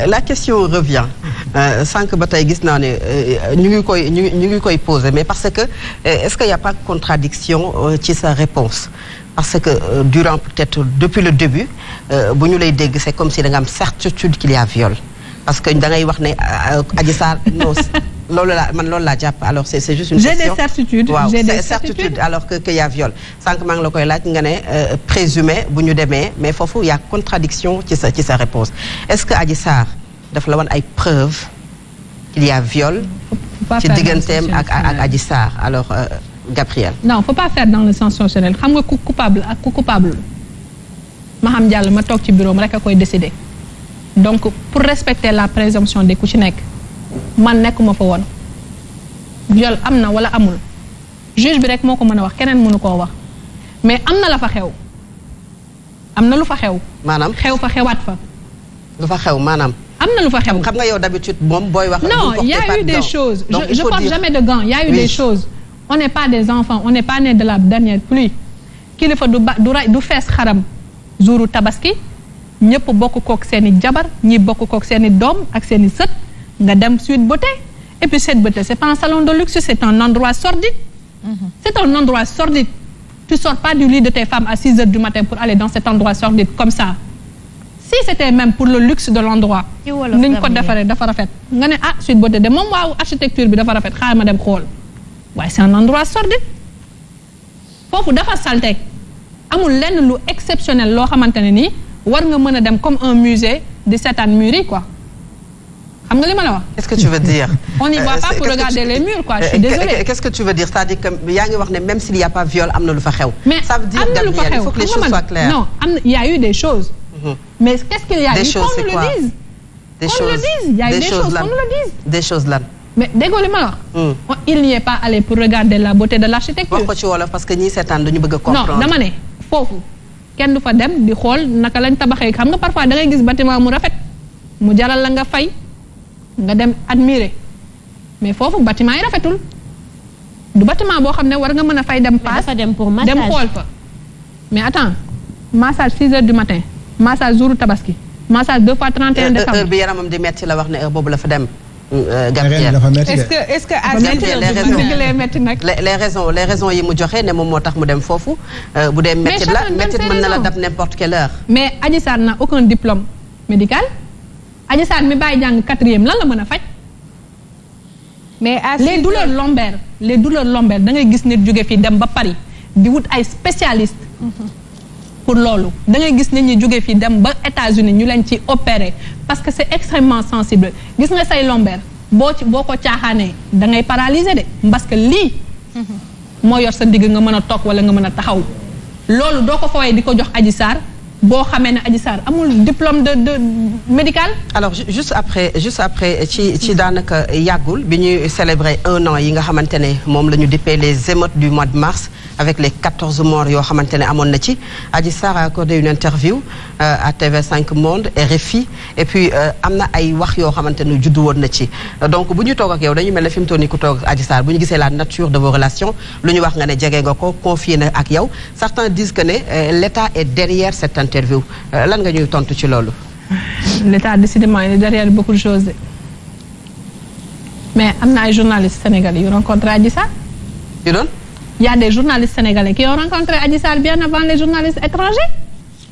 La question revient sànq ba tey gis naa ne ñu ngi koy poser mais parce que est-ce qu'il y a pas de contradiction ci sa réponse parce que durant peut-être depuis le début bu ñu lay dégg c'est comme si da nga am certitude qu'il y a viol parce que da ngay wax ne Adji Sarr non loolu laa jàpp alors c'est juste une question. J'ai des certitudes alors que y a viol sànq maa ngi la koy laaj nga ne présumé bu ñu demee mais foofu y a contradiction ci sa réponse est-ce que Adji Sarr dafa la wan ay preuves qu'il y a viol ci digganteem ak Adji Sarr alors Gabrielle. Non, faut pas faire dans le sens sensationnel xam nga ku coupable ak ku coupable Maham Diallo ma toog ci bureau rek a koy décider donc pour respecter la présomption des ku ci nekk man nekkuma fa woon viol am na wala amul juge bi rek moo ko mën a wax keneen mënu koo wax mais am na la fa xew am na lu fa xew. maanaam xew fa xewaat fa. lu fa xew maanaam. am na lu fa xew xam nga yow d'habitude moom booy wax. non il y a eu des choses je porte jamais de gants il y a eu des choses. On n'est pas des enfants on n'est pas nés de la dernière pluie kilifa du fees xaram jouru tabaski ñëpp bokk kook seeni jabar ñi bokk kook seeni doom ak seeni sët nga dem Sweet Beauté et puis Sweet Beauté c'est pas un salon de luxe c'est un endroit sordide c'est un endroit sordide tu sors pas du lit de tes femmes à 6 heures du matin pour aller dans cet endroit sordide comme ça si c'était même pour le luxe de l'endroit niñ ko defaree dafa rafet nga ne Sweet Beauté de moom waaw architecture bi dafa rafet xaaral ma dem xool waaye c'est un endroit sordide foofu dafa salte amul lenn lu exceptionnel loo xamante ne nii war nga mën a dem comme un musée di seetaan murs yi quoi xam nga li ma la wax. Qu'est-ce que tu veux dire? On n'y va pas pour regarder les murs quoi. Je suis désolée. Qu'est-ce que tu veux dire? C'est-à-dire que yaa ngi wax ne même s'il y a pas viol am na lu fa xew. mais ça veut dire Gabrielle il faut que les choses soient claires. non il y a eu des choses. mais qu'est-ce qu'il y a eu? Des choses c'est quoi? Qu'on nous le dise. Il y a eu des choses qu'on nous le dise. Des choses lan. mais déggoo li ma la wax. il n'y est pas allé pour regarder la beauté de l'architecture. wax ko ci wolof parce que ñii seetaan dañu bëgg a comprendre. non dama ne foofu kenn du fa dem di xool naka lañ tabaxee xam nga parfois da ngay gis bâtiment mu rafet mu jaral la nga fay nga dem admirer mais foofu bâtiment yi rafetul du bâtiment boo xam ne war nga mën a fay dem paas dem pour massage dem xool fa mais attends massage 6 heures du matin massage jour tabaski massage 2 fois 31 décembre. heure bi yaramam di metti la wax ne heure boobu la fa dem. Gabrielle est-ce que à les raisons yi mu joxe ne moom moo tax mu dem foofu bu dee métti la métti mën na la dab n'importe quelle heure. mais Adji Sarr n'a aucun diplôme médical Adji Sarr mi bàyyi jàng 4e lan la mën a faj. mais les douleurs lombaires da ngay gis nit jóge fii dem ba Paris di wut ay spécialistes. pour loolu da ngay gis nit ñi jóge fii dem ba États-Unis ñu leen ci opérer parce que c'est extrêmement sensible gis nga say lombaire boo ko caaxaanee da ngay paralyser de parce que lii moo yor sa ndigg nga mën a toog wala nga mën a taxaw loolu doo ko fawee di ko jox Adji Sarr boo xamee ne Adji Sarr amul diplôme de médical. alors juste après ci daanaka yàggul bi ñuy célébrer 1 an yi nga xamante ne moom la ñu dippee les émeutes du mois de mars avec les 14 morts yoo xamante ne amoon na ci Adji Sarr a accordé une interview à TV5 Monde RFI et puis am na ay wax yoo xamante ne juddu woon na ci donc bu ñu toog ak yow dañu mel ne fi mu toll nii ku toog ak Adji Sarr bu ñu gisee la nature de vos relations lu ñu wax nga ne jege nga ko confié na ak yow certains disent que ne l'État est derrière cette interview lan nga ñuy tontu ci loolu. L'État décidément il est derrière beaucoup de choses mais am na ay journalistes sénégalais yu rencontré Adji Sarr. yu doon. Il y a des journalistes sénégalais qui ont rencontré Adji Sarr bien avant les journalistes étrangers.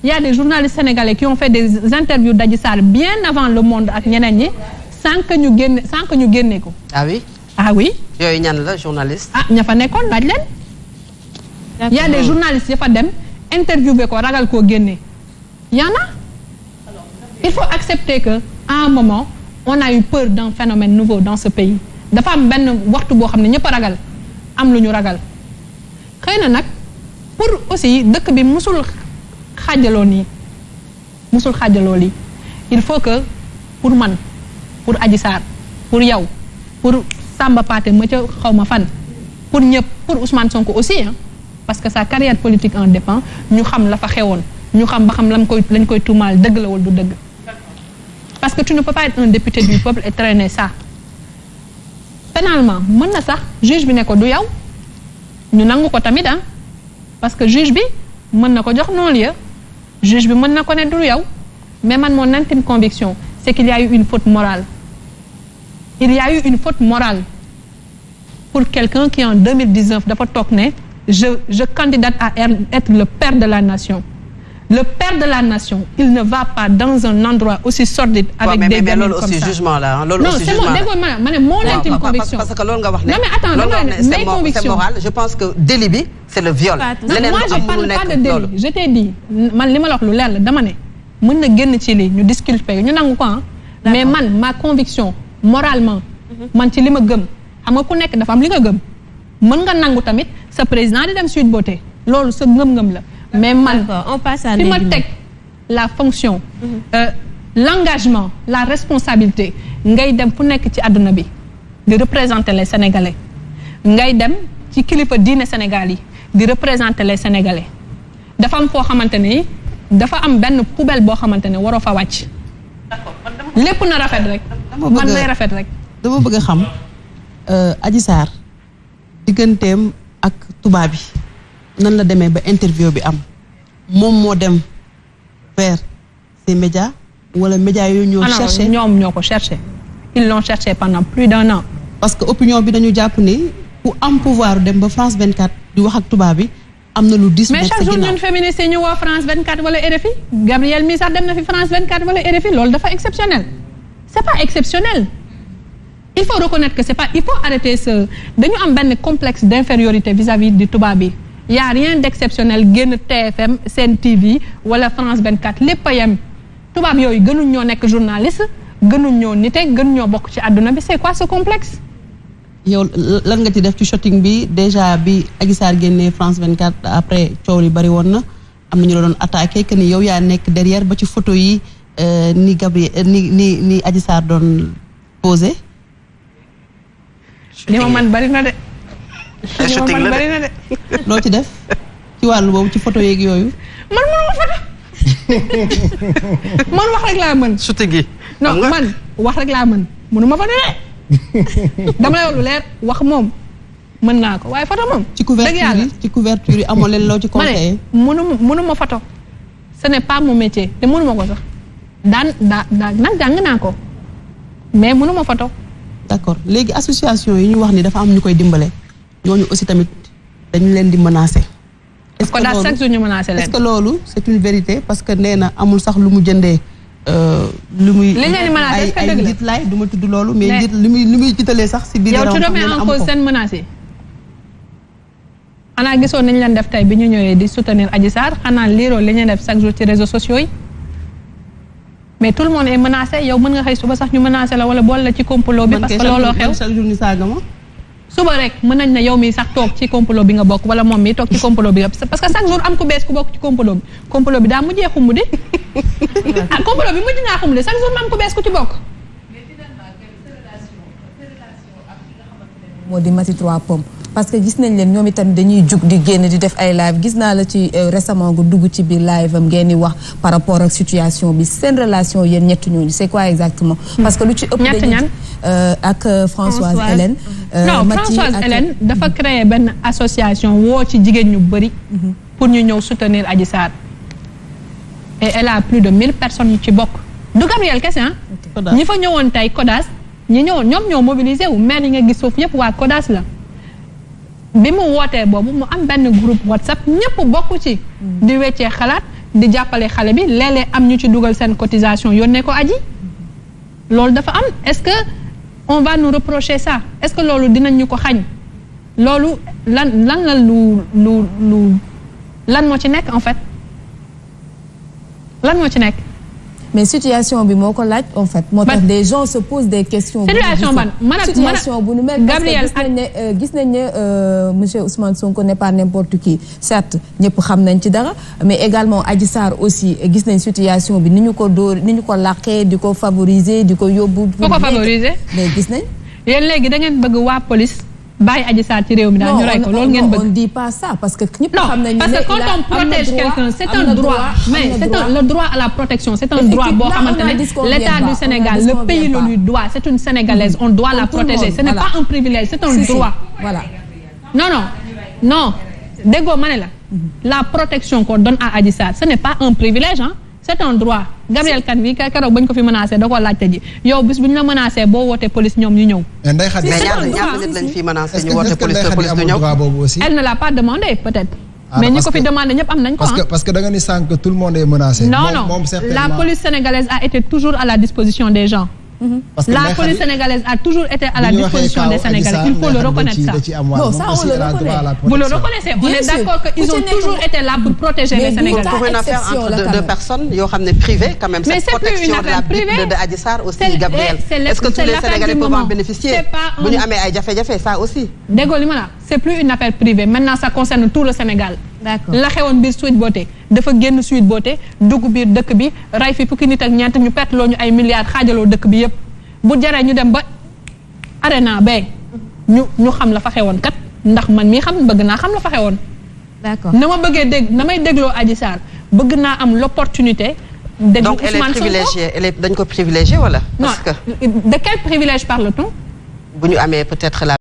Il y a des journalistes sénégalais qui ont fait des interviews d'Adji Sarr bien avant Le Monde ak ñeneen ñi sans que ñu génne ko. ah oui. ah oui. yooyu ñan la journaliste. ña fa nekkoon laaj leen. Il y a des journalistes ya fa dem interviewé ko ragal koo génne. Y en a. Il faut accepter que à un moment on a eu peur d'un phénomène nouveau dans ce pays dafa am benn waxtu boo xam ne ñëpp a ragal am lu ñu ragal. xëy na nag pour aussi dëkk bi musul xaajaloo lii il faut que pour man pour Adji Sarr pour yow pour Samba Paté ma ca xaw ma fan pour ñëpp pour Ousmane Sonko aussi parce que sa carrière politique en dépend ñu xam la fa xewoon ñu xam ba xam lañ koy tuumaal dëgg la wala du dëgg parce que tu ne peux pas être un député du peuple et traîner ça pénalement mën na sax juge bi ne ko du yow ñu nangu ko tamit parce que juge bi mën na ko jox non-lieu juge bi mën na ko ne du yow mais man mon intime conviction c'est qu'il y a eu une faute morale. Il y a eu une faute morale pour quelqu'un qui en 2019 dafa toog ne je candidate à être le père de la nation. Le père de la nation, il ne va pas dans un endroit aussi sordide avec des gamins comme ça. Jugement là, non, c'est mon intime conviction. Parce que loolu nga wax ne. Non mais attends, mes convictions. C'est moral. Je pense que délit bi c'est le viol. Non, moi je parle pas de délit. Je t'ai dit man li ma la wax lu leer la dama ne mën na génn ci lii ñu disculper ñu nangu ko mais man ma conviction moralement man ci li ma gëm xam nga ku nekk dafa am li nga gëm mën nga nangu tamit sa président di dem Sweet Beauté loolu sa ngëm-ngëm la. Mais man on passe à fi ma teg la fonction l'engagement la responsabilité ngay dem fu nekk ci àdduna bi di représenter les Sénégalais ngay dem ci kilifa diine Sénégal yi di représenter les Sénégalais dafa am foo xamante ni dafa am benn poubelle boo xamante ne waroo fa wàcc lépp na rafet rek man may rafet rek dama bëgg a xam Adji Sarr digganteem ak tubaab bi nan la demee ba interview bi am moom moo dem vers ces médias wala médias yooyu ñoo cherché ñoom ñoo ko cherché ils l'ont cherché pendant plus d'un an parce que opinion bi dañu jàpp ni ku am pouvoir dem ba France 24 di wax ak tubaab bi am na lu 10 mais chaque jour ñun féministes yi ñu woo France 24 wala RFI Gabriel mi sax dem na fi France 24 wala RFI loolu dafa exceptionnel c'est pas exceptionnel il faut reconnaître que c'est pas il faut arrêter dañu am benn complexe d'infériorité vis-à-vis du tubaab bi y a rien d'exceptionnel génn TFM Sen TV wala France 24 lépp a yem tubaab yooyu gënuñ ñoo nekk journaliste gënuñ ñoo nite gënuñ ñoo bokk ci àdduna bi c'est quoi ce complexe. yow lan nga ci def ci shooting bi déjà bi Adji Sarr génnee France 24 après coow li bari woon na am na ñu la doon attaqué que ni yow yaa nekk derrière ba ci photo yi ni Gabriel ni Adji Sarr doon posé. li ma man bari na de. shooting la bari na de. loo ci def ci wàllu boobu ci photo yeeg yooyu. man mënuma photo man wax rek laa mën. shooting gi. non man wax rek laa mën mënuma photo de. dama lay wax lu leer wax moom mën naa ko waaye photo moom. ci couverture yi amoo leen loo ci conseillé. mënuma photo ce n'est pas mon métier te mënuma ko sax nag jàng naa ko mais mënuma photo. d'accord léegi association yi ñu wax ni dafa am ñu koy dimbale. ñooñu aussi tamit dañu leen di menacer. est-ce que daal chaque jour ñu menacer leen. est-ce que loolu c'est une vérité parce que nee na amul sax lu mu jëndee lu muy. li leen di menacer est-ce que dëgg la ay njiit laay du ma tudd loolu. mais njiit li muy jiitalee sax si biir. yow tu remets en cause seen menaces yi. xanaa gisoon nañu leen def tey bi ñu ñëwee di soutenir Adji Sarr xanaa liiroo li ñuy def chaque jour ci réseaux sociaux yi. mais tout le monde est menacé yow mën nga xëy suba sax ñu menacé la wala boole la ci complot bi. parce que looloo xew chaque jour ni saaga ma. suba rek mën nañ ne yow mi sax toog ci complot bi nga bokk wala moom mi toog ci complot bi parce que chaque jour am ku bees ku bokk ci complot bi daa mujjee xumb di complot bi mujj naa xumb di chaque jour ma am ku bees ku ci bokk. moo di Maty 3 Pommes parce que gis nañ leen ñoom itam dañuy jug di génn di def ay live gis naa la ci récemment nga dugg ci biir live am ngeen di wax par rapport ak situation bi seen relation yéen ñett ñooñu c'est quoi exactement. parce que lu ci ëpp dañuy ak Françoise Hélène. non Françoise Hélène dafa créer benn association woo ci jigéen ñu bëri. pour ñu ñëw soutenir Adji Sarr. et elle a plus de 1000 personnes yu ci bokk. du Gabriel kese ah. ñi fa ñëwoon tey Kodas ñi ñëwoon ñoom ñoo mobilisé wu maire yi nga gis foofu yëpp waa Kodas la. bi mu wootee boobu mu am benn groupe WhatsApp ñëpp bokk ci. di weccee xalaat di jàppale xale bi léeg-léeg am ñu ci dugal seen cotisation yónnee ko Adji. loolu dafa am est-ce que on va nous reprocher ça est-ce que loolu dinañ ñu ko xañ loolu lan la lu lan moo ci nekk en fait lan moo ci nekk. mais situation bi moo ko laaj en fait. moo tax des gens se posent des questions. situation ban situation bu nu mel. Gabriel gis nañ ne monsieur Ousmane Sonko n'est pas n'importe qui certes ñëpp xam nañ ci dara mais également Adji Sarr aussi gis nañ situation bi ni ñu ko làqee di ko favoriser di ko yóbbu. foo ko favoriser. mais gis nañ. yéen léegi da ngeen bëgg waa police bàyyi Adji Sarr ci réew mi daal ñu rey ko loolu ngeen bëgg. on dit pas ça parce que ñëpp xam nañ ne parce que quand on protège quelqu'un c'est un droit mais c'est le droit à la protection c'est un droit boo xamante ne l'État du Sénégal le pays le lui doit c'est une Sénégalaise on doit la protéger ce n'est pas un privilège c'est un droit. voilà non déggoo ma ne la protection qu'on donne à Adji Sarr ce n'est pas un privilège hein c'est un droit Gabriel Kane bi keroog bañ ko fi menacé da koo laajte ji yow bis bu ñu la menacé boo wootee police ñoom ñu ñëw. mais ñaata nit lañ fi menacé ñu woote police du ñëw. elle ne l'a pas demandé peut-être. mais ñi ko fi demandé ñëpp am nañ ko parce que da nga ni sànq tout le monde est menacé. non la police sénégalaise a été toujours à la disposition des gens. La police sénégalaise a toujours été à la disposition des Sénégalais. Il faut le reconnaître ça. Non, ça on le reconnaît. Vous le reconnaissez. On est d'accord qu'ils ont toujours été là pour protéger les Sénégalais. Pour une affaire entre deux personnes, yoo xam ne privées quand même. Mais cette protection de la Bible de Adji Sarr aussi, Gabriel. Est-ce que tous les Sénégalais peuvent en bénéficier? Bu ñu amee ay jafe-jafe, ça aussi. Déggoo li ma la c'est plus une affaire privée. Maintenant ça concerne tout le Sénégal. D'accord. La xewoon biir Sweet Beauté dafa génn Sweet Beauté dugg biir dëkk bi ray fi fukki nit ak ñeent ñu perte loo ñu ay milliards xaajaloo dëkk bi yëpp. bu jaree ñu dem ba arena ba ñu xam la fa xewoon kat ndax man mii xam bëgg naa xam la fa xewoon. D'accord. na ma bëggee dégg na may dégloo Adji Sarr bëgg naa am l'opportunité. déglu donc elle est privilégiée dañ ko privilégiée wala. non de quel privilège parle-t-on? bu ñu amee peut-être la